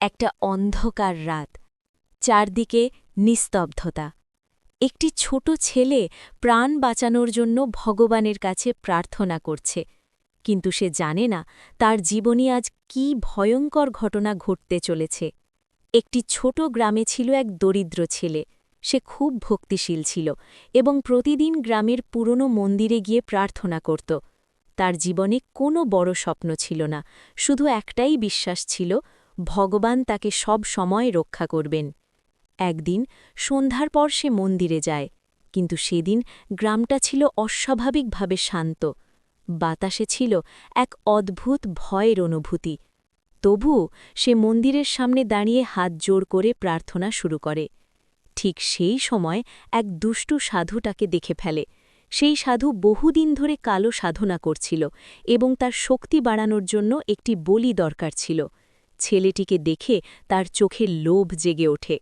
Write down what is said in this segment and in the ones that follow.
একটা অন্ধকার রাত, চারদিকে নিস্তব্ধতা। একটি ছোট ছেলে প্রাণ বাঁচানোর জন্য ভগবানের কাছে প্রার্থনা করছে, কিন্তু সে জানে না তার জীবনে আজ কী ভয়ঙ্কর ঘটনা ঘটতে চলেছে। একটি ছোট গ্রামে ছিল এক দরিদ্র ছেলে। সে খুব ভক্তিশীল ছিল এবং প্রতিদিন গ্রামের পুরনো মন্দিরে গিয়ে প্রার্থনা করত। তার জীবনে কোনো বড় স্বপ্ন ছিল না, শুধু একটাই বিশ্বাস ছিল, ভগবান তাকে সব সময় রক্ষা করবেন। একদিন সন্ধ্যার পর সে মন্দিরে যায়, কিন্তু সেদিন গ্রামটা ছিল অস্বাভাবিকভাবে শান্ত। বাতাসে ছিল এক অদ্ভুত ভয়ের অনুভূতি। তবুও সে মন্দিরের সামনে দাঁড়িয়ে হাত জোড় করে প্রার্থনা শুরু করে। ঠিক সেই সময় এক দুষ্টু সাধু তাকে দেখে ফেলে। সেই সাধু বহুদিন ধরে কালো সাধনা করছিল এবং তার শক্তি বাড়ানোর জন্য একটি বলি দরকার ছিল। ছেলেটিকে দেখে তার চোখে লোভ জেগে ওঠে।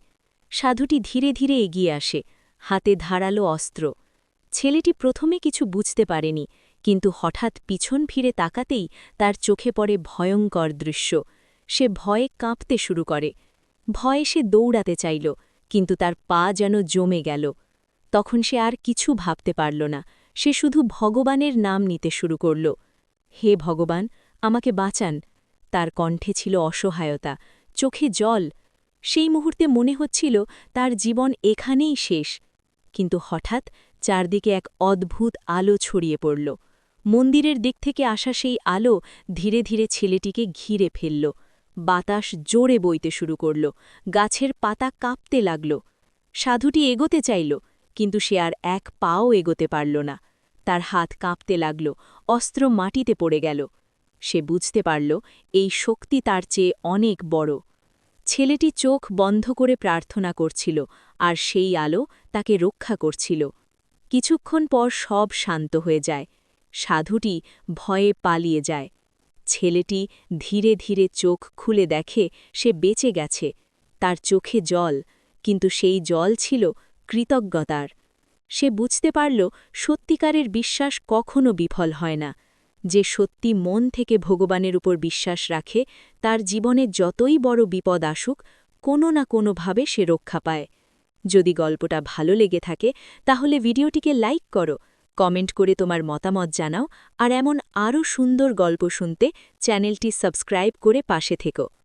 সাধুটি ধীরে ধীরে এগিয়ে আসে, হাতে ধারালো অস্ত্র। ছেলেটি প্রথমে কিছু বুঝতে পারেনি, কিন্তু হঠাৎ পিছন ফিরে তাকাতেই তার চোখে পড়ে ভয়ঙ্কর দৃশ্য। সে ভয়ে কাঁপতে শুরু করে। ভয়ে সে দৌড়াতে চাইল, কিন্তু তার পা যেন জমে গেল। তখন সে আর কিছু ভাবতে পারল না, সে শুধু ভগবানের নাম নিতে শুরু করল। হে ভগবান, আমাকে বাঁচান। তার কণ্ঠে ছিল অসহায়তা, চোখে জল। সেই মুহূর্তে মনে হচ্ছিল তার জীবন এখানেই শেষ। কিন্তু হঠাৎ চারদিকে এক অদ্ভুত আলো ছড়িয়ে পড়ল। মন্দিরের দিক থেকে আসা সেই আলো ধীরে ধীরে ছেলেটিকে ঘিরে ফেলল। বাতাস জোরে বইতে শুরু করল, গাছের পাতা কাঁপতে লাগল। সাধুটি এগোতে চাইল, কিন্তু সে আর এক পাও এগোতে পারল না। তার হাত কাঁপতে লাগল, অস্ত্র মাটিতে পড়ে গেল। সে বুঝতে পারল এই শক্তি তার চেয়ে অনেক বড়। ছেলেটি চোখ বন্ধ করে প্রার্থনা করছিল, আর সেই আলো তাকে রক্ষা করছিল। কিছুক্ষণ পর সব শান্ত হয়ে যায়। সাধুটি ভয়ে পালিয়ে যায়। ছেলেটি ধীরে ধীরে চোখ খুলে দেখে সে বেঁচে গেছে। তার চোখে জল, কিন্তু সেই জল ছিল কৃতজ্ঞতার। সে বুঝতে পারল সত্যিকারের বিশ্বাস কখনো বিফল হয় না। যে সত্যি মন থেকে ভগবানের উপর বিশ্বাস রাখে, তার জীবনে যতই বড় বিপদ আসুক, কোনো না কোনোভাবে সে রক্ষা পায়। যদি গল্পটা ভালো লেগে থাকে তাহলে ভিডিওটিকে লাইক করো, কমেন্ট করে তোমার মতামত জানাও, আর এমন আরও সুন্দর গল্প শুনতে চ্যানেলটি সাবস্ক্রাইব করে পাশে থেকো।